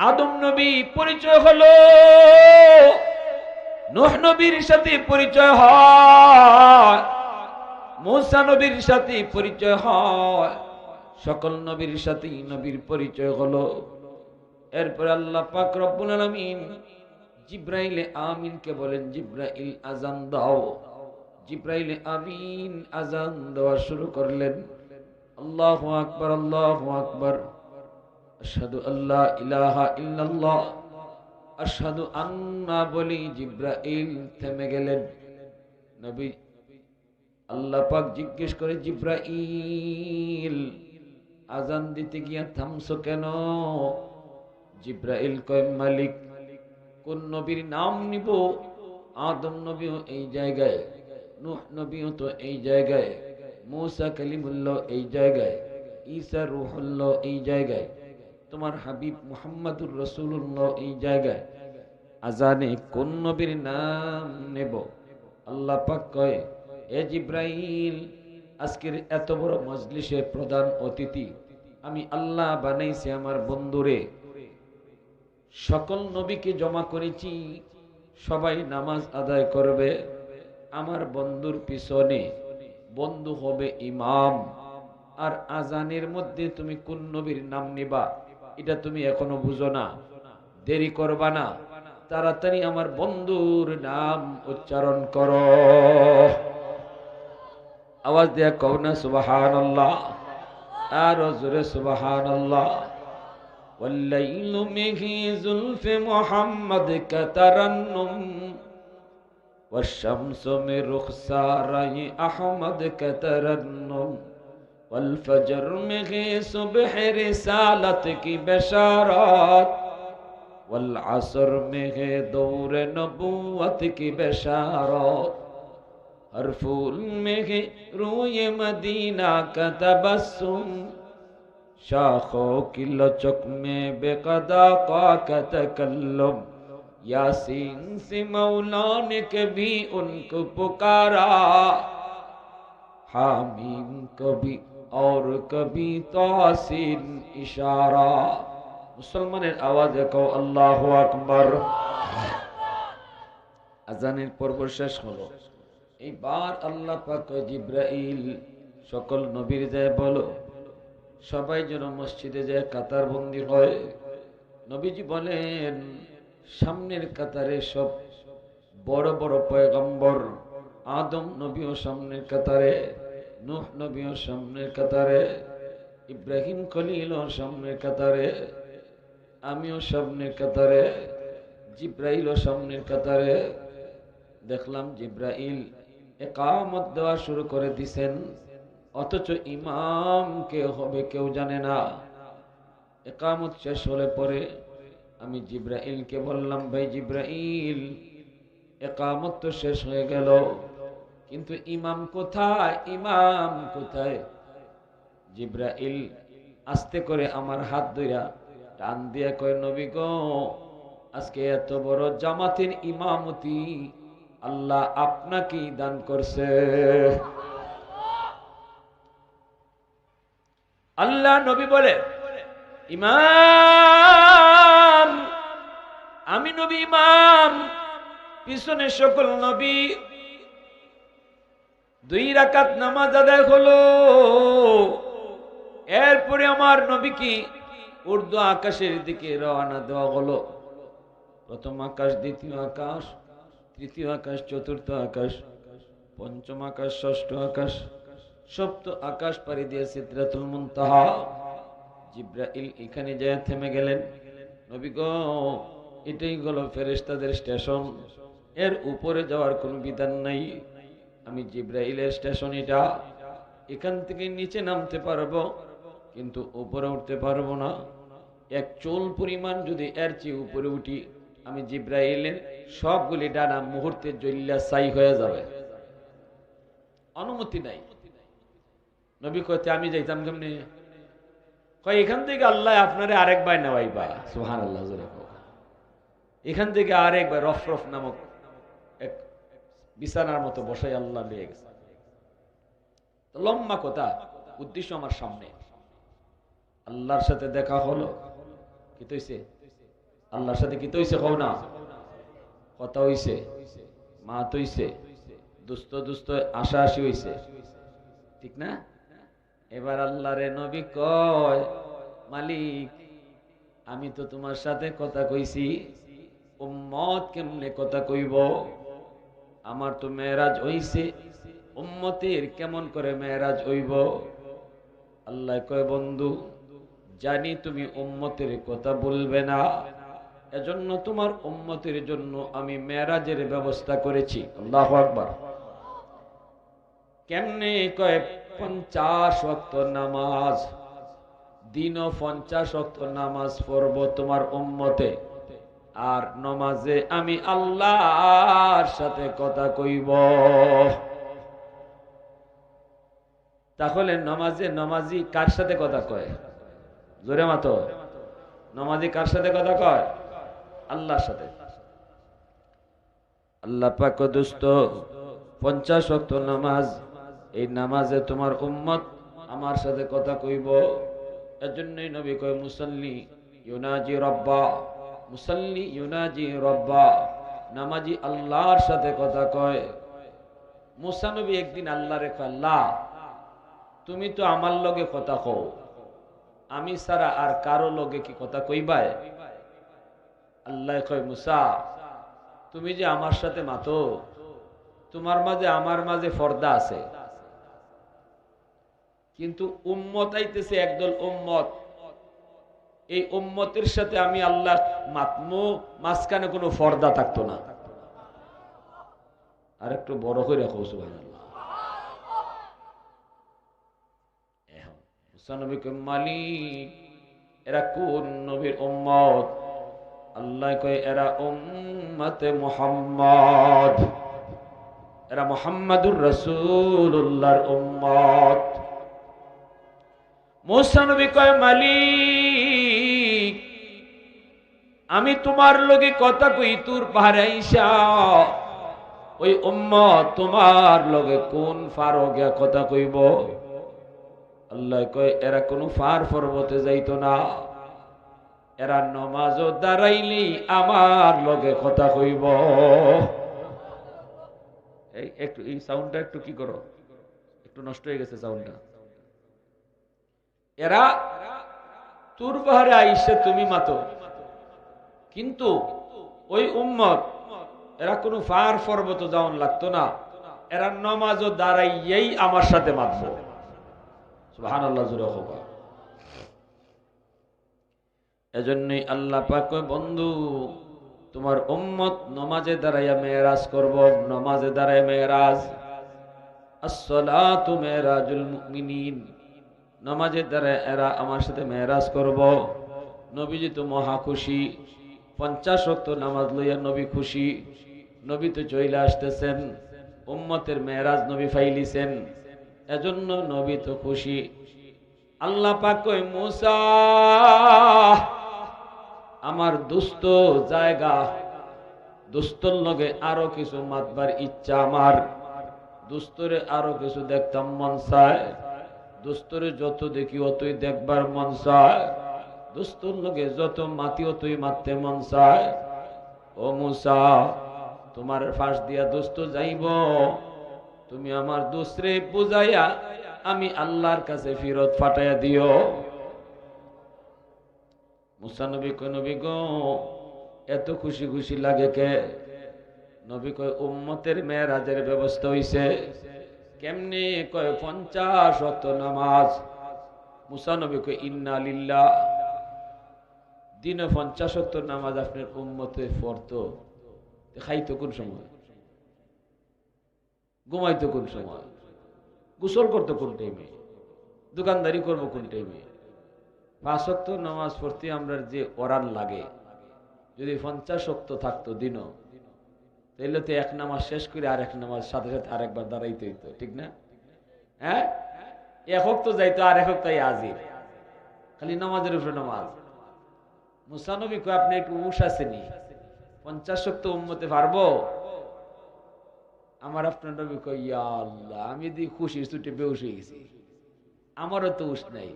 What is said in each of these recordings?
আদম নবী পরিচয় হলো, নূহ নবীর সাথে পরিচয় হয়, মূসা নবীর সাথে পরিচয় হয়, সকল নবীর সাথেই নবীর পরিচয় হলো। এরপর আল্লাহ পাক রব্বুল আলামিন জিব্রাইল আমিনকে বলেন, জিব্রাইল আযান দাও। জিব্রাইল আমিন আযান দেওয়া শুরু করলেন। আল্লাহু আকবার, আল্লাহু আকবার, আশহাদু আল্লা ইলাহা ইল্লাল্লাহ, আশহাদু আন্না বলি জিব্রাইল থেমে গেলেন। নবী আল্লাহ পাক জিজ্ঞেস করে, জিব্রাইল আজান দিতে গিয়া থামছো কেন? জিব্রাইল কয়, মালিক কোন নবীর নাম নিব? আদম নবীও এই জায়গায়, নূহ নবীও তো এই জায়গায়, মূসা কালিমুল্লাহ এই জায়গায়, ঈসা রূহুল্লাহ এই জায়গায়, তোমার হাবিব মুহাম্মাদুর রাসূলুল্লাহ এই জায়গায়, আজানে কোন নবীর নাম নেব? আল্লাহ পাক কয়, এ জিব্রাইল, আজকের এত বড় মজলিসের প্রধান অতিথি আমি আল্লাহ বানাইছি আমার বন্ধুরে। সকল নবীকে জমা করেছি, সবাই নামাজ আদায় করবে, আমার বন্ধুর পিছনে বন্ধু হবে ইমাম। আর আজানের মধ্যে তুমি কোন নবীর নাম নিবা এটা তুমি এখনো বুঝো না, দেরি করবা না, তাড়াতাড়ি আমার বন্ধুর নাম উচ্চারণ করো। আওয়াজ দিয়া কও না সুবহানাল্লাহ, আর জোরে সুবহানাল্লাহ। والليل به زلف محمد كترنم والشمس من رخسار أحمد كترنم والفجر में सुबह रिसालत की बशारत والعصر में दौर नबूवत की बशारत हर फूल में रूय मदीना का तबस्सुम शाखों की लचक में बेकदा का तकल्लुम यासीन से मौला ने कभी उनको पुकारा हामीम कभी और कभी तासीन इशारा। मुसलमाনের আওয়াজে কও আল্লাহু আকবার। আজানের পর্ব শেষ হলো। এইবার আল্লাহ পাক জিব্রাইল সকল নবীর যায় বলো সবাই যেন মসজিদে যায় কাতারবন্দি হয়। নবীজি বলেন, সামনের কাতারে সব বড় বড় পয়গম্বর, আদম নবীও সামনের কাতারে, নূহ নবীও সামনের কাতারে, ইব্রাহিম খলিলও সামনের কাতারে, আমিও সামনের কাতারে, জিব্রাইলও সামনের কাতারে। দেখলাম জিব্রাইল ইকামত দেওয়া শুরু করে দিছেন, অথচ ইমাম কে হবে কেউ জানে না। ইকামত শেষ হলে পরে আমি জিব্রাইলকে বললাম, ভাই জিব্রাইল, ইকামত তো শেষ হয়ে গেল, কিন্তু ইমাম কোথায়? ইমাম কোথায়? জিব্রাইল আস্তে করে আমার হাত ধইরা টান দিয়া কয়, নবী গো, আজকে এত বড় জামাতের ইমামতি আল্লাহ আপনাকেই দান করছে। আল্লাহ নবী বলে, ইমাম আমি নবী, ইমাম পিছনে সকল নবী। 2 রাকাত নামাজ আদায় হলো। এরপরে আমার নবী কি উর্দু আকাশের দিকে রওনা দেওয়া হলো। প্রথম আকাশ, দ্বিতীয় আকাশ, তৃতীয় আকাশ, চতুর্থ আকাশ, পঞ্চম আকাশ, ষষ্ঠ আকাশ, সপ্ত আকাশ পাড়ি দিয়ে সিদরাতুল মুনতাহা। জিব্রাইল এখানে যায় থেমে গেলেন। নবী গো, এটাই হলো ফেরেশতাদের স্টেশন, এর উপরে যাওয়ার কোনো বিধান নাই। আমি জিব্রাইলের স্টেশন এটা, এখান থেকে নিচে নামতে পারবো কিন্তু উপরে উঠতে পারবো না। এক চুল পরিমাণ যদি এর চেয়ে উপরে উঠি, আমি জিব্রাইলের সবগুলি ডানা মুহূর্তে জ্বলিয়া ছাই হয়ে যাবে, অনুমতি নাই। নবী কইতে আমি যাইতাম কেমনে? কয়, এখান থেকে আল্লাহ আপনারে আরেকবার নেওয়াইবা। সুবহানাল্লাহ। এখান থেকে আরেকবার রফরফ নামক এক বিছানার মতো বসাই আল্লাহ নিয়ে গেছে। লম্বা কথা, উদ্দেশ্য আমার সামনে। আল্লাহর সাথে দেখা হলো, কি হইছে? আল্লাহর সাথে কি তৈছে কও না, কথা হইছে, মা তৈছে, দুস্থ দুস্থ আশাআশি হইছে, ঠিক না? এবার আল্লাহরে নবী কয়, মালিক আমি তো তোমার সাথে কথা কইছি, উম্মত কেমনে কথা কইব? আমার তো মেরাজ হইছে, উম্মতের কেমন করে মেরাজ হইব? আল্লাহ কয়, বন্ধু জানি তুমি উম্মতের কথা বলবে না, এজন্য তোমার উম্মতের জন্য আমি মেরাজের ব্যবস্থা করেছি। আল্লাহু আকবার। কেমনে? কয় 50 ওয়াক্ত নামাজ, দিনও 50 ওয়াক্ত নামাজ পড়ব তোমার উম্মতে, আর নামাজে আমি আল্লাহর সাথে কথা কইব। তাহলে নামাজে নামাজি কার সাথে কথা কয়? জোরে মাতো, নামাজি কার সাথে কথা কয়? আল্লাহর সাথে। আল্লাহ পাক দোস্ত 50 ওয়াক্ত নামাজ, এই নামাজে তোমার উম্মত আমার সাথে কথা কইব। এজন্যই নবী কয়, মুসাল্লি ইউনাজি রব্বা, মুসাল্লি ইউনাজি রব্বা, নামাজি আল্লাহর সাথে কথা কয়। মুসা নবী একদিন আল্লাহরে কয়, আল্লাহ তুমি তো আমার লগে কথা কও, আমি ছাড়া আর কারো লগে কি কথা কইবাই? আল্লাহ কয়, মুসা তুমি যে আমার সাথে মাতো, তোমার মাঝে আমার মাঝে পর্দা আছে, কিন্তু উম্মত আইতেছে একদল উম্মত, এই উম্মতের সাথে আমি আল্লাহ মাতমু, মাঝখানে কোনো পর্দা থাকতো না। আর একটু বড় করে রাখো সুবহানাল্লাহ। এখন মুসা নবী কয়, মালিক এরা কোন নবীর উম্মত? আল্লাহ কয়, এরা উম্মতে মুহাম্মদ, এরা মুহাম্মাদুর রাসূলুল্লাহর উম্মত। মুসা নবী কয়, মালিক আমি তোমার লগে কথা কই তুর পাহাড়ে আইসা, ওই উম্মত তোমার লগে কোন ফারো গিয়া কথা কইব? আল্লাহ কয়, এরা কোন ফার পর্বতে যাইতো না, এরা নমাজও দাঁড়াইলেই আমার লগে কথা কইব। এই একটু এই সাউন্ডটা একটু কি করো, একটু নষ্ট হয়ে গেছে সাউন্ডটা। এরা তুর পাহাড়ে আইসে তুমি মাতো, কিন্তু ওই উম্মত এরা কোনো ফার পর্বত যাওয়ান লাগতো না, এরা নমাজও দাঁড়াইয়েই আমার সাথে মাতবো। সুবহানাল্লাহ জোরে হোক। এজন্যই আল্লাহ পাক কয়, বন্ধু তোমার উম্মত নমাজে দাঁড়াইয়া মেরাজ করব, নমাজে দাঁড়ায় মেরাজ। আসসালাতু মেরাজুল মুমিনিন, নমাজে দাঁড়ায় এরা আমার সাথে মেরাজ করব। নবীজি তো মহা খুশি, 50 ওয়াক্ত নামাজ লইয়া নবী খুশি, নবী তো চলে আসতেছেন, উম্মতের মেরাজ নবী ফাইলিছেন, এজন্য নবী তো খুশি। আল্লাহ পাক কয়, মুসা আমার দুস্থ জায়গা, দুস্থর লগে আরো কিছু মাতবার ইচ্ছা আমার, দুস্থরে আরো কিছু দেখতাম মন চায়, দুস্থরে যত দেখি অতই দেখবার মন চায়, দুস্থর লগে যত মাতি অতই মারতে মন চায়। ও মুসা তোমার ফাঁস দিয়া দুস্থ যাইব, তুমি আমার দুসরে বুঝাইয়া আমি আল্লাহর কাছে ফিরত ফাটাইয়া দিও। মুসা নবী কয়, নবী গো এত খুশি খুশি লাগে কে? নবী কয়, উম্মতের মেরাজের ব্যবস্থা হইছে। কেমনে? কয় 50 ওয়াক্ত নামাজ। মুসা নবী কয়, ইন্না লিল্লাহ, দিনে 50 ওয়াক্ত নামাজ আপনার উম্মতে পড়তো, খাইতো কোন সময়? ঘুমাইতো কোন সময়? গোসল করতো কোন টাইমে? দোকানদারি করবো কোন টাইমে? 5 ওয়াক্ত নামাজ পড়তে আমরা যে ওরান লাগে, যদি 50 ওয়াক্ত থাকতো দিন, তাইলে তো এক নামাজ শেষ করে আর এক নামাজ সাথে সাথে আরেকবার দাঁড়াইতে হইতো, ঠিক না? হ্যাঁ, এক ওয়াক্ত যাইতো আর এক ওয়াক্ত আজিব, খালি নামাজের উপরে নামাজ। মুসা নবী কয়, আপনি একটু উস আসেনি, 50 ওয়াক্ত উম্মতে পারবো? আমার আপনার নবী কয়, ইয়া আল্লাহ, আমি দি খুশির ছুটে বেউস হয়ে গেছি, আমারও তো উস নাই,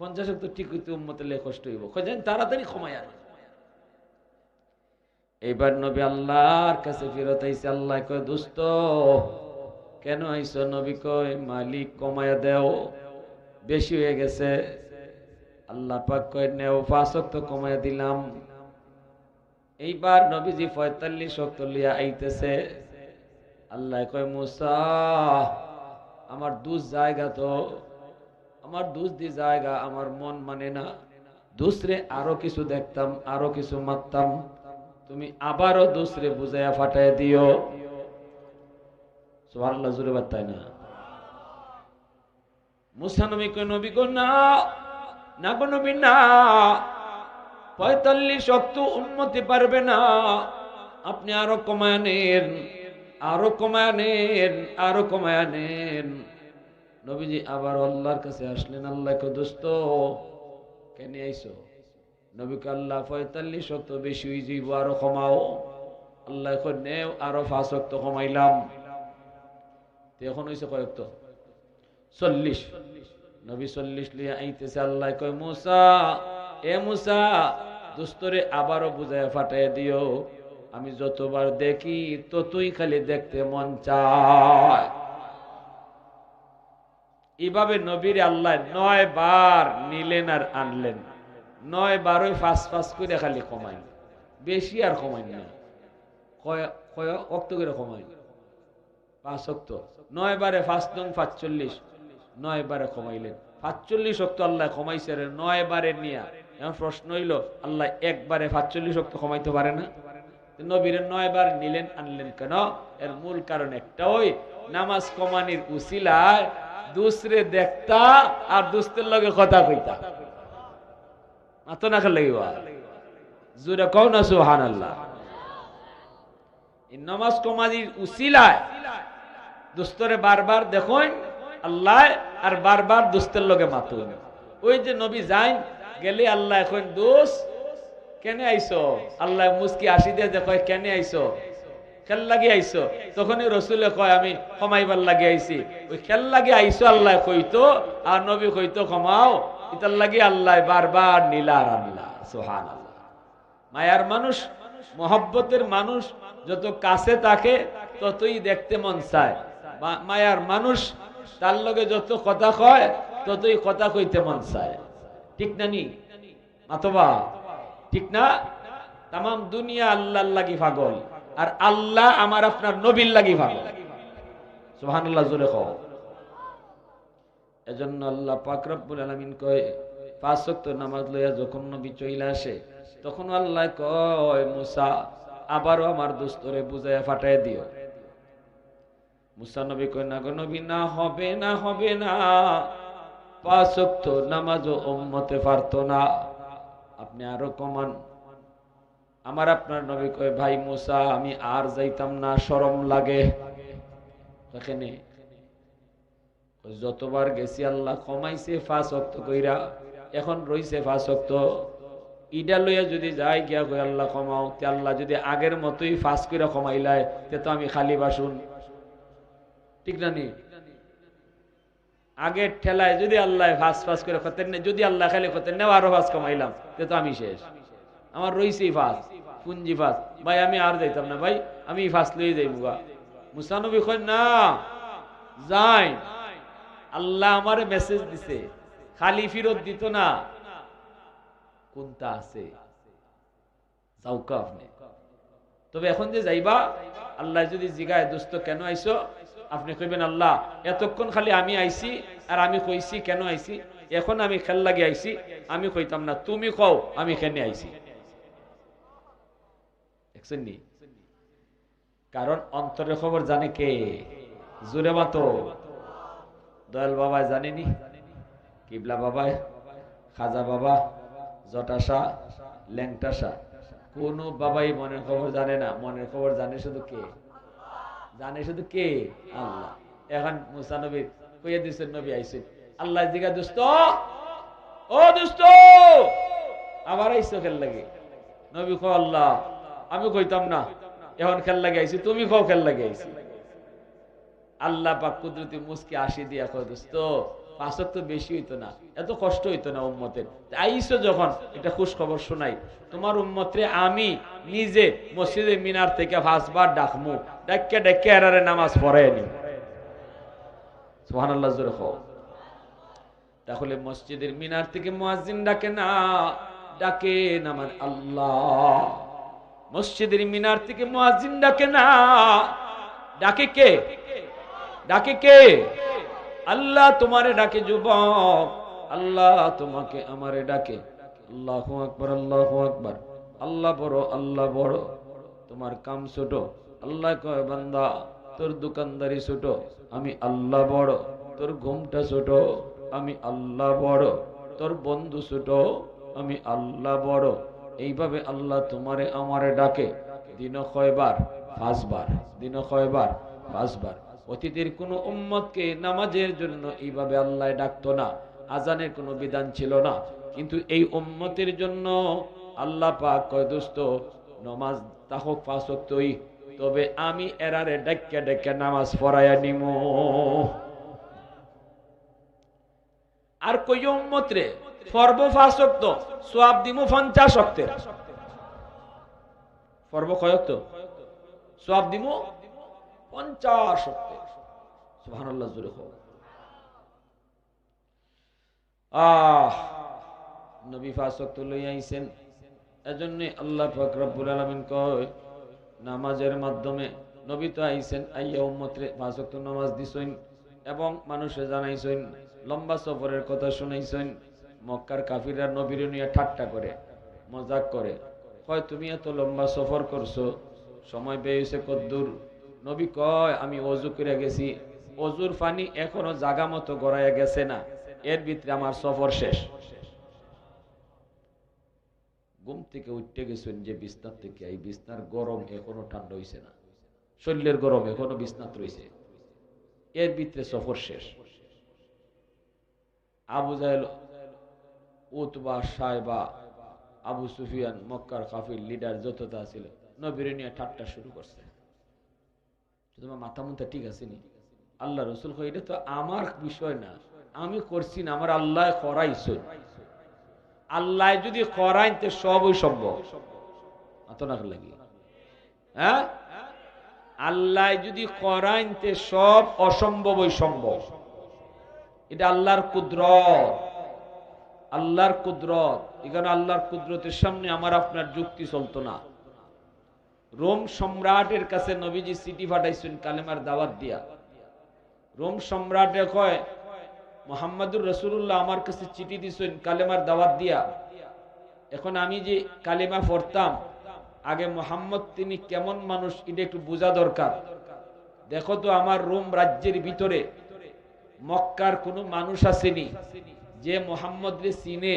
50 ওয়াক্ত ঠিক হইতে উম্মতে লে কষ্ট হইব, জানেন তাড়াতাড়ি ক্ষমায় আনে। এইবার নবী আল্লাহর কাছে ফেরত আইছে। আল্লাহ কয়, দোস্ত কেন আইছো? নবী কয়, মালিক কমায়া দেও, বেশি হয়ে গেছে। আল্লাহ পাক কয়, নেও 5 ওয়াক্ত কমায়া দিলাম। এইবার নবীজি 45 ওয়াক্ত লিয়া আইতেছে। আল্লাহ কয়, মুসা আমার দুস জায়গা তো, আমার দুস দি জায়গা, আমার মন মানে না। দুসরে আরো কিছু দেখতাম, আরো কিছু মারতাম, তুমি আবারও দুসরে বুঝাইয়া ফাটাই দিও। সুবহানাল্লাহ, জোরে বার্তায় না। মুসা নবী কয়, নবী গো না, না গো নবী না, 45 ওয়াক্ত উম্মতি পারবে না, আপনি আরো কমায় নেন, আরো কমায় নেন, আরো কমায় নেন। নবীজি আবার আল্লাহর কাছে আসলেন। আল্লাহ কয়, দোস্ত কেন আইছো? নবী কয়, আল্লাহ 45 ওয়াক্ত বেশি হয়ে যাইব, আরো কমাও। আল্লাহ কয়, নেও, আরো 5 ওয়াক্ত কমাইলাম। এখন হইছে কয় ওয়াক্ত? 40। নবী 40 লিয়া আইতেছে। আল্লাহ কয়, মুসা, এ মুসা, দোস্তরে আবারও বুঝায় ফাটাই দিও, আমি যতবার দেখি ততই খালি দেখতে মন চায়। এইভাবে নবীর আল্লাহ 9 বার নিলেন আর আনলেন। 9 বারই 5 করে খালি কমাই, বেশি আর কমাই না। কয় কয় ওয়াক্ত করে কমাই? 5 ওয়াক্ত। 9 বারে 5 নং 45, 9 বারে কমাইলেন। 45 ওয়াক্ত আল্লাহ কমাইছে রে 9 বারে নিয়া। এখন প্রশ্ন হইল, আল্লাহ একবারে 45 ওয়াক্ত কমাইতে পারে না? নবীর 9 বার নিলেন আনলেন কেন? এর মূল কারণ একটা, ওই নামাজ কমানির উসিলায় দুসরে দেখতা আর দুস্তের লগে কথা কইতা। মাতো না খেলে জোরে কও না সুবহানাল্লাহ। এই নামাজ কমানির উসিলায় দুস্তরে বারবার দেখুন আল্লাহ, আর বারবার দুস্তের লগে মাতুন। ওই যে নবী যাই গেলে আল্লাহ এখন দোষ কেন আইছো? আল্লাহ মুস্কি আসি দিয়ে যে কয়, কেন আইছো? খেল লাগি আইছো? তখনই রসুলে কয়, আমি ক্ষমাইবার লাগি আইছি। ওই খেল লাগি আইছো আল্লাহ কইতো, আর নবী কইতো ক্ষমাও, ইতার লাগি আল্লাহ বারবার নীলা রান্না। সুবহানাল্লাহ। মায়ার মানুষ, মহব্বতের মানুষ যত কাছে থাকে ততই দেখতে মন চায়। মায়ার মানুষ তার লগে যত কথা কয় ততই কথা কইতে মন চায়। ঠিক না নি মাতবা? ঠিক না? তাম দুনিয়া আল্লাহর লাগি পাগল, আর আল্লাহ আমার আপনার নবীর লাগি পাগল। সুবহানাল্লাহ, জোরে কও। এজন্য আল্লাহ পাক রব্বুল আলামিন কয়, 5 ওয়াক্ত নামাজ লইয়া যখন নবী চইলা আসে তখন আল্লাহ কয়, মুসা আবারও আমার দোস্তরে বুঝাইয়া ফাটাই দিও। মুসা নবী কয়, না গো নবী, না হবে না, হবে না, 5 ওয়াক্ত নামাজও উম্মতে পারতো না, আপনি আরো কমান। আমার আপনার নবী কয়, ভাই মুসা আমি আর যাইতাম না, শরম লাগে। এখানে যতবার গেছি আল্লাহ কমাইছে 5 ওয়াক্ত কইরা, এখন রইছে 5 ওয়াক্ত। ইডা লইয়া যদি যাই গিয়া কই আল্লাহ কমাও, তে আল্লাহ যদি আগের মতোই 5 কইরা কমাইলায়, তে তো আমি খালি বাসুন। ঠিক না নি? আগের ঠেলায় যদি আল্লাহ 5 করে করতেন, যদি আল্লাহ খালি করতেন নেও আরো 5 কমাইলাম, তে তো আমি শেষ। আমার রইছেই 5 পুঞ্জি 5। ভাই আমি আর যাইতাম না, ভাই আমি 5 লই যাইবো। মুসা নবী কয়, না যাই, আল্লাহ আমারে মেসেজ দিছে, খালি ফিরত দিত না, কোনটা আছে যাওকা আপনি। তবে এখন যে যাইবা, আল্লাহ যদি জিগায়, দোস্ত কেন আইছো, আপনি কইবেন, আল্লাহ এতক্ষণ খালি আমি আইছি আর আমি কইছি কেন আইছি, এখন আমি খেল লাগি আইছি, আমি কইতাম না, তুমি কও আমি কেন আইছি। দেখছেন নি? কারণ অন্তরের খবর জানে কে? জোরে মাতো। দয়াল বাবা জানেনি, কিবলা বাবা, খাজা বাবা, জটাশা, ল্যাংটাশা, কোন বাবাই মনের খবর জানে না। মনের খবর জানে শুধু কে? জানে শুধু কে? আল্লাহ। এখন মুসা নবী কইয়া দিচ্ছেন, নবী আইছেন। আল্লাহ জিগা, দোস্ত ও দোস্ত আমার আইসো খেল লাগে? নবী কো, আল্লাহ আমি কইতাম না, এখন খেল লাগে আইছি, তুমি কও খেল লাগে আইছি। আল্লাহ পাক কুদরতি মুস্কি আসি দিয়া কয়, দোস্ত 5 ওয়াক্ত বেশি হইতো না, এত কষ্ট হইতো না উম্মতের। আইসো যখন এটা খুশ খবর শোনাই, তোমার উম্মতরে আমি নিজে মসজিদে মিনার থেকে 5 বার ডাকমু, ডাক্কে ডাক্কে এরারে নামাজ পড়ায় নি। সুবহানাল্লাহ জোরে কও। তাহলে মসজিদের মিনার থেকে মুয়াজ্জিন ডাকে না, ডাকেন আমার আল্লাহ। মসজিদের মিনার থেকে মুয়াজ্জিন ডাকে না, ডাকে কে? ডাকে কে? আল্লাহ তোমারে ডাকে যুবক, আল্লাহ তোমাকে আমারে ডাকে। আল্লাহু আকবার, আল্লাহু আকবার। আল্লাহ বড়, আল্লাহ বড়। তোমার কাম ছোট। আল্লাহ কয় বান্দা তোর দোকানদারি ছোট, আমি আল্লাহ বড়। তোর ঘুমটা ছোট, আমি আল্লাহ বড়। তোর বন্ধু ছোট, আমি আল্লাহ বড়। এইভাবে আল্লাহ তোমারে আমারে ডাকে। দিন কয়বার? 5 বার। দিন কয়বার? 5 বার। অতীতের কোন উম্মতকে নামাজের জন্য এইভাবে আল্লাহ ডাকতো না, আজানের কোনো বিধান ছিল না। কিন্তু এই উম্মতের জন্য আল্লাহ পাক কয় দোস্ত নামাজ তাহক 5 ওয়াক্তই, তবে আমি এরারে ডাক্কে ডাক্কে নামাজ পড়াইয়া নিমু। আর কই উম্মত রে ফরব 5 ওয়াক্ত, সওয়াব দিমু 50 ওয়াক্তের। ফরব কয় ওয়াক্ত? সওয়াব দিমু 50 ওয়াক্তের। সুবহানাল্লাহ জোরে কও। নবী 5 ওয়াক্ত লই আইছেন, এজন্য আল্লাহ পাক রব্বুল আলামিন কয় নামাজের মাধ্যমে নবী তো আইছেন, আইয়া উম্মতরে 5 ওয়াক্ত নামাজ দিছেন এবং মানুষে জানাইছেন, লম্বা সফরের কথা শুনাইছেন। মক্কার কাফিররা নবীর নিয়ে ঠাট্টা করে, মজাক করে, কয় তুমি এত লম্বা সফর করছো, সময় ব্যয় হয়েছে কদ্দুর? নবী কয় আমি ওযু করে গেছি, ওযুর পানি এখনো জাগা মতো গড়াইয়া গেছে না, এর ভিতরে আমার সফর শেষ। ঘুম থেকে উঠতে গেছেন যে বিছনার থেকে, এই বিছনার গরম এখনো ঠান্ডা হইছে না, শরীরের গরম এখনো বিছনাত রইছে, এর ভিতরে সফর শেষ। আবু জাহেল, উতবা, সাইবা, আবু সুফিয়ান, মক্কার কাফির লিডার যতটা ছিল, নবীর নিয়ে ঠাট্টা শুরু করছে। তোমার মাথা মুথা ঠিক আছে নি? আল্লাহ রসুল কয় এটা তো আমার বিষয় না, আমি করছি না, আমার আল্লাহ করাইছে। আল্লাহ যদি করাইতে সবই সম্ভব, আতনাক লাগি। হ্যাঁ, আল্লাহ যদি করাইতে সব অসম্ভবই সম্ভব। এটা আল্লাহর কুদরত, আল্লাহর কুদরত। এখানে আল্লাহর কুদরতের সামনে আমার আপনার যুক্তি চলতো না। রোম সম্রাটের কাছে নবীজি চিঠি পাঠাইছেন কালেমার দাওয়াত দিয়া। রোম সম্রাটে কয় মুহাম্মদুর রাসূলুল্লাহ আমার কাছে চিঠি দিছেন কালেমার দাওয়াত দিয়া। এখন আমি যে কালেমা পড়তাম, আগে মুহাম্মদ তিনি কেমন মানুষ এটা একটু বোঝা দরকার। দেখো তো আমার রোম রাজ্যের ভিতরে মক্কার কোনো মানুষ আসেনি যে মুহাম্মদ রে চিনে।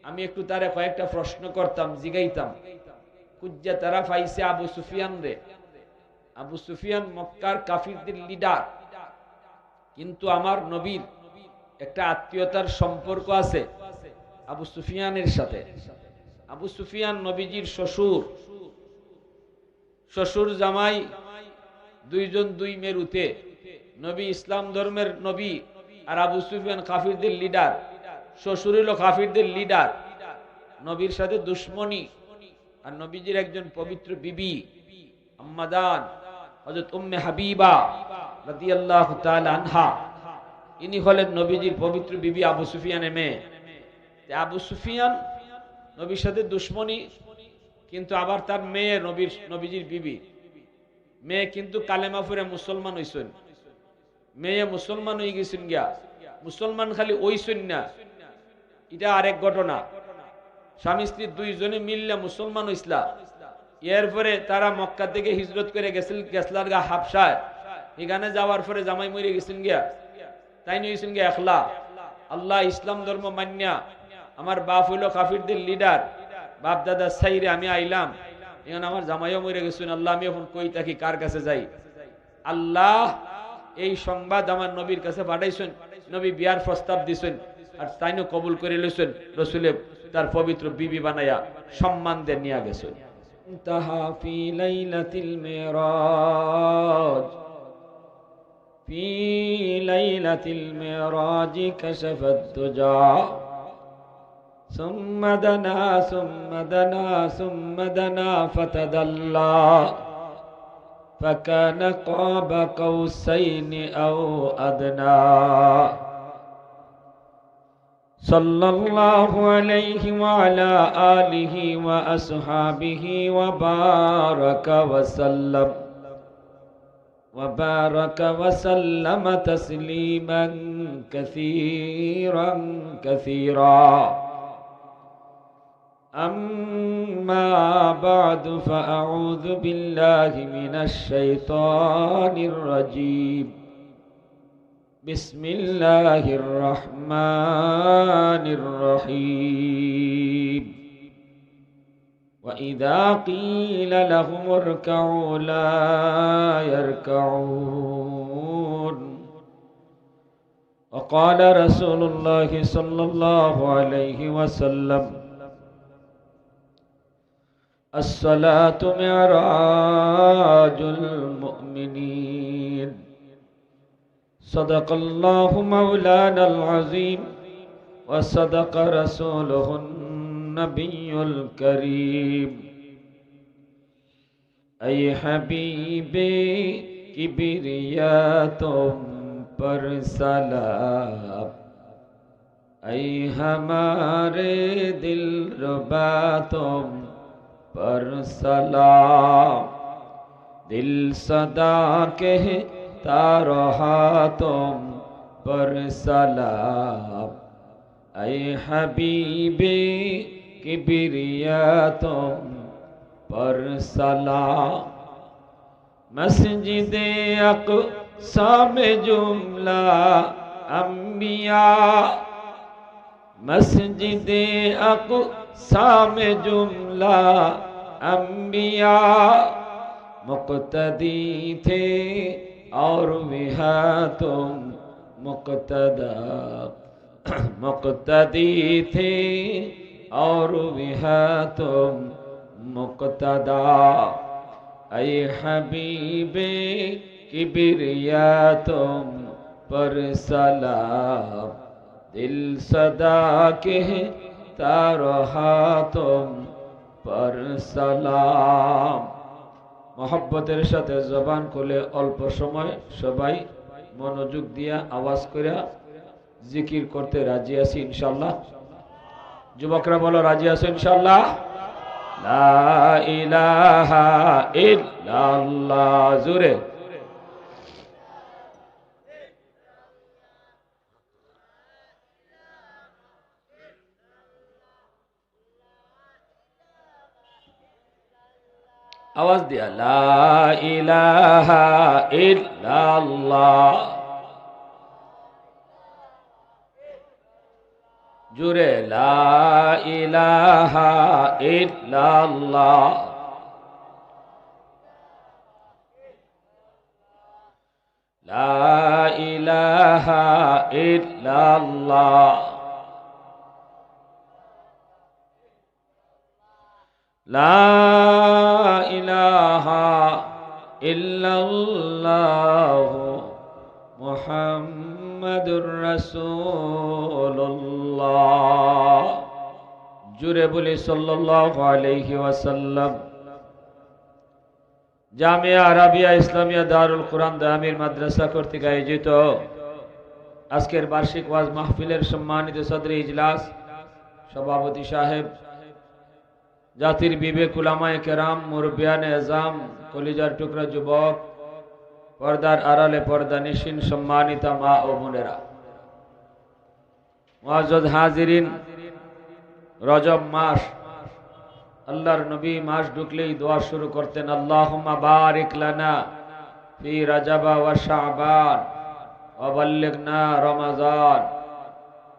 আমি একটু তারে কয়েকটা প্রশ্ন করতাম, জিগাইতাম। কুজ্জা তারা পাইছে আবু সুফিয়ান রে। আবু সুফিয়ান মক্কার কাফিরদের লিডার, কিন্তু আমার নবীর একটা আত্মীয়তার সম্পর্ক আছে আবু সুফিয়ানের সাথে। আবু সুফিয়ান নবীজির শ্বশুর, শ্বশুর জামাই দুইজন দুই মেরুতে। নবী ইসলাম ধর্মের নবী, আর আবু সুফিয়ান কাফিরদের লিডার। শ্বশুর হলো কাফিরদের লিডার, নবীর সাথে দুশ্মনী। আর নবীজির একজন পবিত্র বিবি আম্মা জান হযরত উম্মে হাবিবা রাদিয়াল্লাহু তাআলা আনহা, ইনি হলেন নবীজির পবিত্র বিবি আবু সুফিয়ানের মেয়ে। আবু সুফিয়ান নবীর সাথে দুশ্মনী, কিন্তু আবার তার মেয়ে নবীজির বিবি। মেয়ে কিন্তু কালেমা পড়ে মুসলমান হইছেন। মেয়ে মুসলমান হয়ে গেছেন গিয়া। মুসলমান খালি হইছেন না, এটা আরেক ঘটনা। স্বামী স্ত্রী দুইজনে মিললে মুসলমান হইসলা। এরপরে তারা মক্কা থেকে হিজরত করে গেছলার গা হাবশায়। এখানে যাওয়ার পরে জামাই মরে গেছেন গিয়া, তাই নিয়ে হইছেন গিয়া একলা। আল্লাহ ইসলাম ধর্ম মান্যা, আমার বাপ হইল কাফিরদের লিডার, বাপ দাদা সাইরে আমি আইলাম, এখন আমার জামাইও মরে গেছেন। আল্লাহ আমি এখন কই থাকি, কার কাছে যাই? আল্লাহ এই সংবাদ আমার নবীর কাছে পাঠাইছেন। নবী বিয়ার প্রস্তাব দিছেন, আর তাইনও কবুল করে লইছেন। রসুলে তার পবিত্র বিবি বানাইয়া সম্মান দিয়ে নিয়ে গেছেন। তাহা ফি লাইলাতিল মিরাজ, في ليلة المعراج كشف الدجى ثم دنا ثم دنا ثم دنا فتدلى فكان قاب قوسين أو أدنى صلى الله عليه وعلى آله وأصحابه وبارك وسلم تسليما كثيرا كثيرا أما بعد فأعوذ بالله من الشيطان الرجيم بسم الله الرحمن الرحيم وإذا قيل لهم اركعوا لا يركعون وقال رسول الله صلى الله عليه وسلم الصلاة معراج المؤمنين صدق الله مولانا العظيم وصدق رسوله النبي الكريم اے حبیب کبریا تم پر سلام اے ہمارے دل ربا تم پر سلام دل صدا کہتا رہا تم پر سلام اے حبیب کبریا تم پر سلام مسجد اقصی میں جملہ انبیاء مسجد اقصی میں جملہ انبیاء مقتدی تھے اور وہاں تم مقتدا مقتدی تھے اور وہاں تم مقتدا اے حبیب کبریا تم پر سلام دل صدا کہتا رہا تم پر সালাম। মহব্বতের সাথে জবান খুলে অল্প সময় সবাই মনোযোগ দিয়া আওয়াজ করে জিকির করতে রাজি আছি ইনশাআল্লাহ। যুবকরা বলো রাজি আছো ইনশাআল্লাহ। লা ইলাহা ইল্লাল্লাহ জোরে। आवाज दिया ला इलाहा इल्लल्लाह जुरे ला इलाहा इल्लल्लाह ला इलाहा इल्लल्लाह ला इलाहा इल्लल्लाह मुहम्मदुर रसूलुल्लाह जुरे बोले सल्लल्लाहु अलैहि वसल्लम। জামিয়া আরাবিয়া ইসলামিয়া দারুল কুরআন দামির মাদ্রাসা কর্তৃক আয়োজিত আজকের বার্ষিক ওয়াজ মাহফিলের সম্মানিত সদরে ইজলাস সভাপতি সাহেব, জাতির বিবেক উলামায়ে কেরাম, মুরব্বিয়ানে আজম, কলিজার টুকরা যুবক, পর্দার আড়ালে পর্দা নিশিন সম্মানিতা মা ও বোনেরা, মুআজ্জাজ হাজিরিন, রজব মাস, আল্লাহর নবী মাস ঢুকলেই দোয়া শুরু করতেন আল্লাহুম্মা বারিক লানা ফি রাজাব ওয়া শাবান ওয়া বাল্লিগনা রমাজান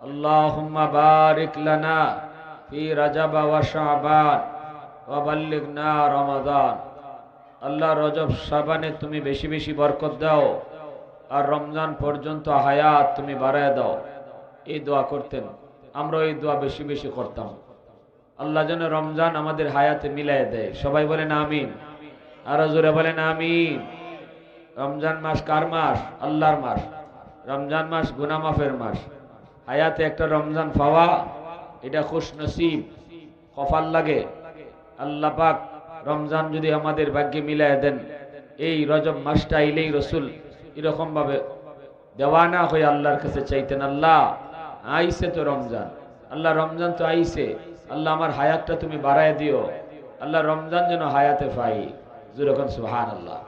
আল্লাহুম্মা বারিক লানা ফি রাজাব ওয়া শাবান ওয়া বাল্লিগনা রমাজান। আল্লাহ রজব শাবানে তুমি বেশি বেশি বরকত দাও আর রমজান পর্যন্ত হায়াত তুমি বাড়ায় দাও, এই দোয়া করতেন। আমরা এই দোয়া বেশি বেশি করতাম। আল্লাহ যেন রমজান আমাদের হায়াতে মিলাই দেয়। সবাই বলেন আমিন, আরো জোরে বলেন আমিন। রমজান মাস কার মাস? আল্লাহর মাস। রমজান মাস গুনাহ মাফের মাস। হায়াতে একটা রমজান পাওয়া এটা খুশনসিব, কপাল লাগে। আল্লাহ পাক রমজান যদি আমাদের ভাগ্যে মিলায় দেন, এই রজব মাসটা আইলেই রসুল এরকম ভাবে দেওয়ানা হয়ে আল্লাহর কাছে চাইতেন, আল্লাহ আইসে তো রমজান, আল্লাহ রমজান তো আইসে, আল্লাহ আমার হায়াতটা তুমি বাড়ায় দিও, আল্লাহ রমজান যেন হায়াতে পাই। যেরকম সুবহানাল্লাহ।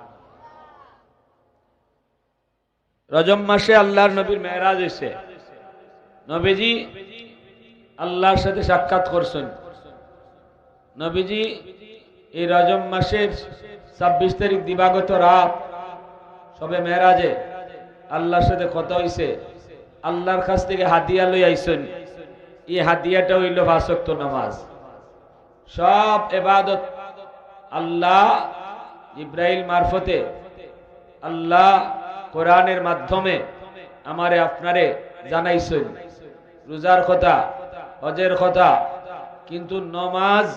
রজব মাসে আল্লাহর নবীর মেরাজ হয়েছে। নবীজি আল্লাহর সাথে সাক্ষাৎ করছেন। নবীজি এই রজব মাসের 26 তারিখ দিবাগত রাত সবে মেরাজে আল্লাহর সাথে কথা হইছে। আল্লাহর কাছ থেকে হাদিয়া লই আইছেন। এই হাদিয়াটা হইল 5 ওয়াক্ত নামাজ। সব ইবাদত আল্লাহ জিবরাইল মারফতে, আল্লাহ কোরআনের মাধ্যমে আমারে আপনারে জানাইছেন রোজার কথা, হজের কথা, কিন্তু নমাজ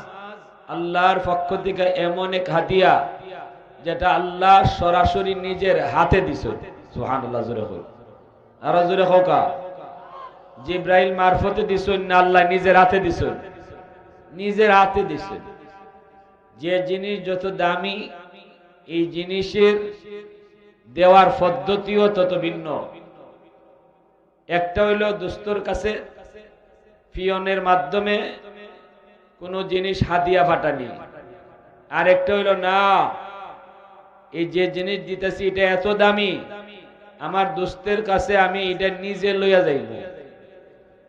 আল্লাহর পক্ষ থেকে এমন এক হাদিয়া যেটা আল্লাহ সরাসরি নিজের হাতে দিছেন। সুবহানাল্লাহ। জোরে হোক, আর জোরে হোক। জিবরাইল মারফতে দিছেন না আল্লাহ নিজের হাতে দিছেন? নিজের হাতে দিছেন। যে জিনিস যত দামি, এই জিনিসের দেওয়ার পদ্ধতিও তত ভিন্ন। একটা হইল দোস্তর কাছে পিয়নের মাধ্যমে কোন জিনিস হাদিয়া পাঠানি, আর একটা হইল না, এই যে জিনিস দিতেছি এটা এত দামি, আমার দোস্তের কাছে আমি এটা নিজে লইয়া যাইব,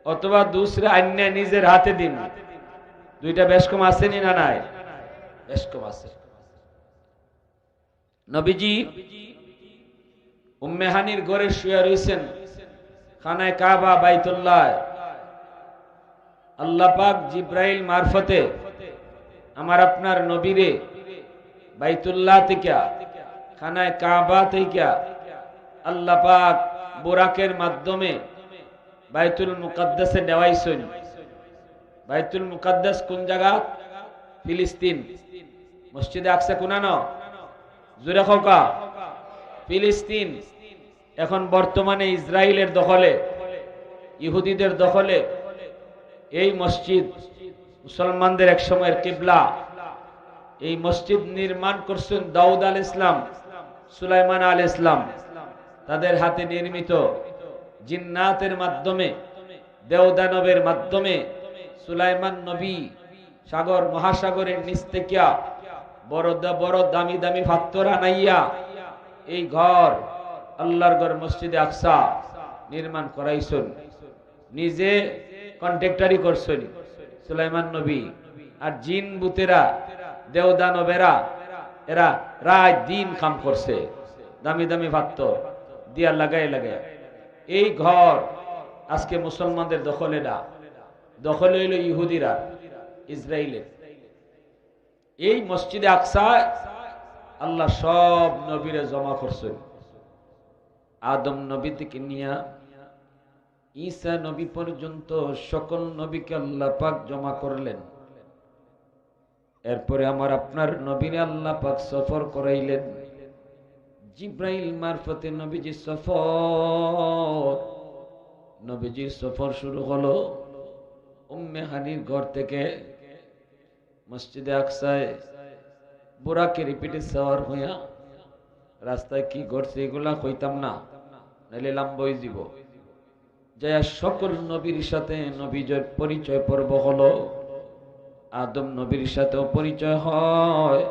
অথবা দুসরা আন্যা নিজের হাতে দিন। দুইটা বেশ কম আছে নি না? নাই, বেশ কম আছে। নবীজি উম্মে হানির ঘরে শুয়ে রয়েছেন, খানায় কাবা বাইতুল্লাহ। আল্লাহ পাক জিব্রাইল মারফতে আমার আপনার নবীরে বাইতুল্লাহ থেকে, খানায় কাবা থেকে আল্লাহ পাক বুরাকের মাধ্যমে বাইতুল মুকাদ্দাসে নেওয়াইছেন। বাইতুল মুকাদ্দাস কোন জায়গা? ফিলিস্তিন। মসজিদে আকসা কোনানো? জোরে খোকা, ফিলিস্তিন। এখন বর্তমানে ইসরায়েলের দখলে, ইহুদিদের দখলে এই মসজিদ। মুসলমানদের এক সময়ের কিবলা। এই মসজিদ নির্মাণ করছেন দাউদ আলাইহিস ইসলাম, সুলাইমান আলাইহিস ইসলাম। তাদের হাতে নির্মিত, জিন্নাতের মাধ্যমে, দেওদানবের মাধ্যমে সুলাইমান নবী সাগর মহাসাগরের নিচ থেকে বড় বড় দামি দামি পাথর আনাইয়া এই ঘর, আল্লাহর ঘর মসজিদে আকসা নির্মাণ করাইছেন। নিজে কন্ট্রাক্টরি করছেন সুলাইমান নবী। আর জিন বুতেরা, দেওদানবেরা, এরা রাত দিন কাম করছে, দামি দামি পাথর দিয়া লাগাই লাগাই। এই ঘর আজকে মুসলমানদের দখলে না, দখলে হইল ইহুদিরা, ইসরায়েলের। এই মসজিদে আকসা আল্লাহ সব নবীরে জমা করছেন। আদম নবী থেকে নিয়া ঈসা নবী পর্যন্ত সকল নবীকে আল্লাহ পাক জমা করলেন। এরপরে আমার আপনার নবীরে আল্লাহ পাক সফর করাইলেন। জিব্রাইল মারফতে নবীজি সফর, নবীজির সফর শুরু হলো উম্মে হানির ঘর থেকে মসজিদে আকসায় বুরাকে রিপিটে সওয়ার হইয়া। রাস্তায় কি ঘটছে এগুলা কইতাম না, নাইলে লাম্বই জীব। যাইয়া সকল নবীর সাথে নবীজের পরিচয় পর্ব হলো। আদম নবীর সাথেও পরিচয় হয়,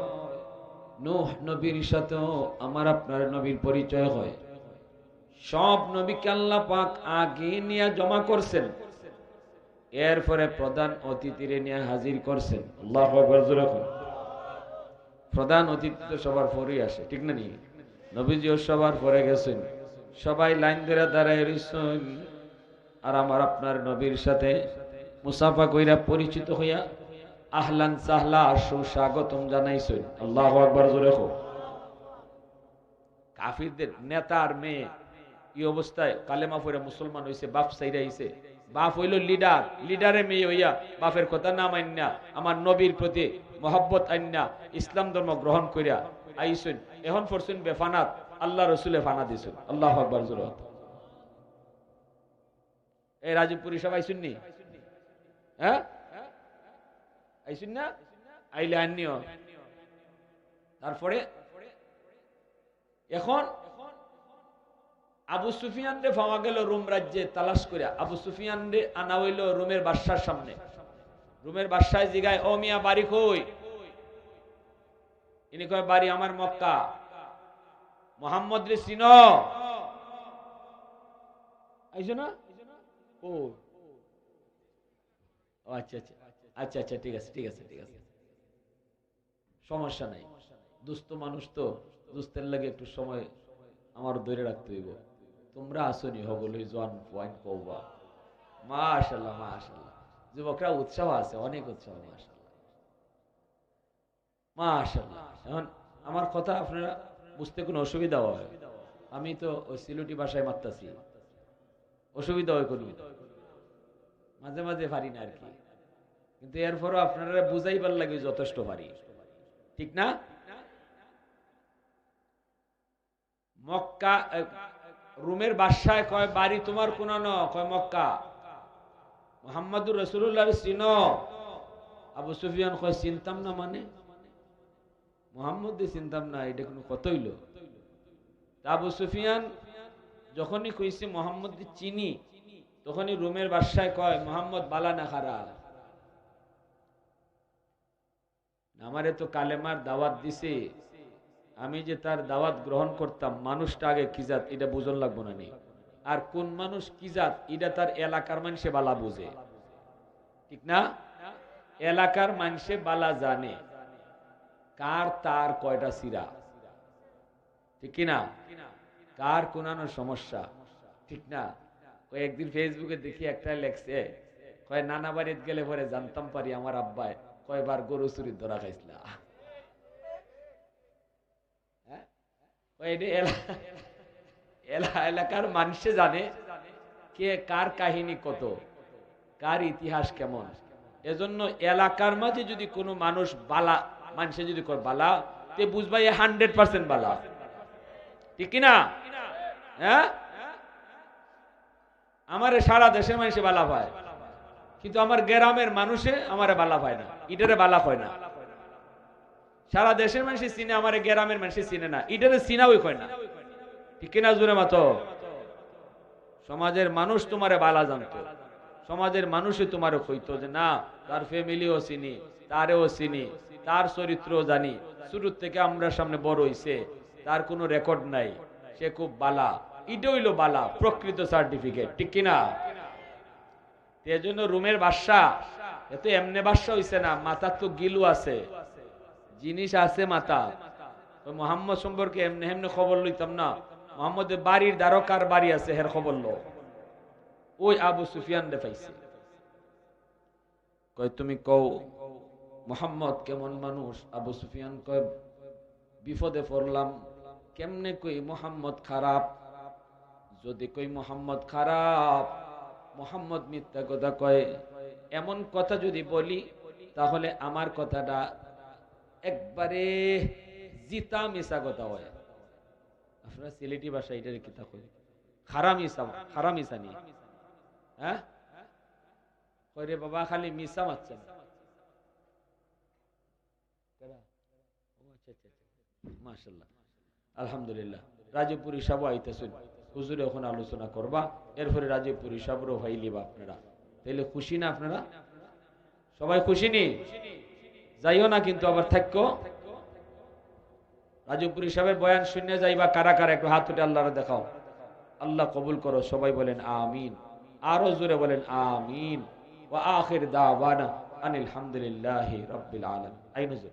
নূহ নবীর সাথেও আমার আপনার নবীর পরিচয় হয়। সব নবীকে আল্লাহ পাক আগে নিয়ে জমা করছেন, এরপরে প্রধান অতিথিরে নিয়ে হাজির করছেন। আল্লাহু আকবার। জোরে বলুন। প্রধান অতিথি তো সবার পরেই আসে, ঠিক না? নিয়ে নবীজিও সবার পরে গেছেন, সবাই লাইন ধরে দাঁড়ায় রইছেন। আর আমার আপনার নবীর সাথে মুসাফা কইরা পরিচিত হইয়া আহলান সাহলা সুস্বাগতম জানাইছেন। আল্লাহু আকবার। জোরে বলুন। কাফিরদের নেতা আর মেয়ে এই অবস্থায় কালেমা পড়ে মুসলমান হইছে, বাপ সাইরা হইছে। বাপ হইল লিডার, লিডারে মেয়ে হইয়া বাপের কথা না মান্না আমার নবীর প্রতি মহব্বত আন্না ইসলাম ধর্ম গ্রহণ করিয়া আইসেন। এখন পড়ছেন বেফানাত, আল্লাহ রসুলে ফানা দিছিল। আল্লাহু আকবার জোরে। এই রাজীবপুরি সব আইসুননি? হ্যাঁ আইসুন না? আইলে আনিও। তারপরে এখন আবু সুফিয়ান রে পাওয়া গেল রোম রাজ্যে তালাশ করে। আবু সুফিয়ান রে আনা হইল রোমের বাদশার সামনে। রোমের বাদশায় জিগায়, ও মিয়া বাড়ি কই? ইনি কয়, বাড়ি আমার মক্কা। মোহাম্মদ রে চিনো? আইছো না? ও আচ্ছা আচ্ছা আচ্ছা আচ্ছা, ঠিক আছে ঠিক আছে ঠিক আছে, সমস্যা নাই। দুস্থ মানুষ তো, দুস্থের লাগে একটু সময় আমার ধরে রাখতে হইব। তোমরা আসনি হগলই জোয়ান ওয়াইন কওবা। মাশাআল্লাহ মাশাআল্লাহ, যুবকরা উৎসাহ আছে, অনেক উৎসাহ। মাশাআল্লাহ মাশাআল্লাহ। এখন আমার কথা আপনারা বুঝতে কোনো অসুবিধা হয়? আমি তো ওই সিলেটি ভাষায় মারতাছি, অসুবিধা হয় কোনো? মাঝে মাঝে পারি না আর কি, কিন্তু এরপরও আপনারা বুঝাইবার লাগে যথেষ্ট পারি, ঠিক না? মক্কা রোমের বাদশায় কয়, বাড়ি তোমার কোন ন? কয় মক্কা। মুহাম্মদুর রাসূলুল্লাহ চিনো? আবু সুফিয়ান কয়, চিনতাম না মানে? মুহাম্মদ চিনতাম না, এটা কোনো কথা হইল? আবু সুফিয়ান যখনই কইছে মুহাম্মদ চিনি, তখনই রোমের বাদশায় কয়, মুহাম্মদ বালা না খারাপ? আমারে তো কালেমার দাওয়াত দিছে, আমি যে তার দাওয়াত গ্রহণ করতাম, মানুষটা আগে কি জাত এটা বুঝন লাগবো না নি? আর কোন মানুষ কি জাত এটা তার এলাকার মানুষে বালা বুঝে, ঠিক না? এলাকার মানুষে বালা জানে কার তার কয়টা সিরা, ঠিক কিনা? কার কোনানো সমস্যা, ঠিক না? একদিন ফেসবুকে দেখি একটা লেখছে, কয় নানা বাড়িতে গেলে পরে জানতাম পারি আমার আব্বায় কয়বার গরু চুরির ধরা খাইছিল। এলাকার মানুষে জানে কে কার কাহিনী কত, কার ইতিহাস কেমন। এজন্য এলাকার মাঝে যদি কোনো মানুষ বালা, মানুষে যদি কয় বালা, তে বুঝবা 100% বালা, ঠিক কিনা? হ্যাঁ, আমারে সারা দেশের মানুষে বালা পায়, কিন্তু আমার গ্রামের মানুষে আমারে বালা পায় না, ইটারে বালা হয় না। সারা দেশের মানুষ চিনে, আমার গ্রামের মানুষ চিনে না, ইটারে চিনাও কয় না, ঠিক কিনা? জোরে মাতো। সমাজের মানুষ তোমারে বালা জানতো, সমাজের মানুষই তোমারও কইতো যে না, তার ফ্যামিলিও চিনি, তারেও চিনি, তার চরিত্র জানি, শুরুর থেকে আমরা সামনে বড় হইছে, তার কোনো রেকর্ড নাই, সে খুব বালা। এটা হইল বালা, প্রকৃত সার্টিফিকেট, ঠিক কিনা? এই জন্য রোমের বাদশা এত এমনি বাদশা হইছে না, মাথার তো গিলু আছে, জিনিস আছে মাথা। মোহাম্মদ সম্পর্কে এমনি এমনি খবর লইতাম না, মোহাম্মদের বাড়ির দ্বারকার বাড়ি আছে হের খবর লো। ওই আবু সুফিয়ান রে পাইছে, কয় তুমি কও মোহাম্মদ কেমন মানুষ? আবু সুফিয়ান কয়, বিপদে পড়লাম, কেমনে কই মোহাম্মদ খারাপ? যদি কই মোহাম্মদ খারাপ, মোহাম্মদ মিথ্যা কথা কয়, এমন কথা যদি বলি, তাহলে আমার কথাটা একবারে জিতা মিশা কথা হয়। আপনারা সিলেটি ভাষা এটার কি তা কই? খারাপ মিশা, খারাপ মিশা নি? হ্যাঁ কইরে বাবা, খালি মিশা মারছেন। মাশাআল্লাহ, আলহামদুলিল্লাহ। রাজপুরি সাহেব আইতেছেন, হুজুরে এখন আলোচনা করবা, এরপরে রাজপুরি সাহেবরও ভাইলিবা আপনারা। তাইলে খুশি না আপনারা? সবাই খুশি নি? যাইও না কিন্তু আবার থাকো। রাজপুরি সাহেবের বয়ান শুনে যাইবা কারা কারা, একটু হাত উঠে আল্লাহরে দেখাও। আল্লাহ কবুল করো, সবাই বলেন আমিন। আরো জোরে বলেন আমিন। ওয়া আখির দাওয়ানা আনিল হামদুলিল্লাহি রাব্বিল আলামিন। আইন হুজুর।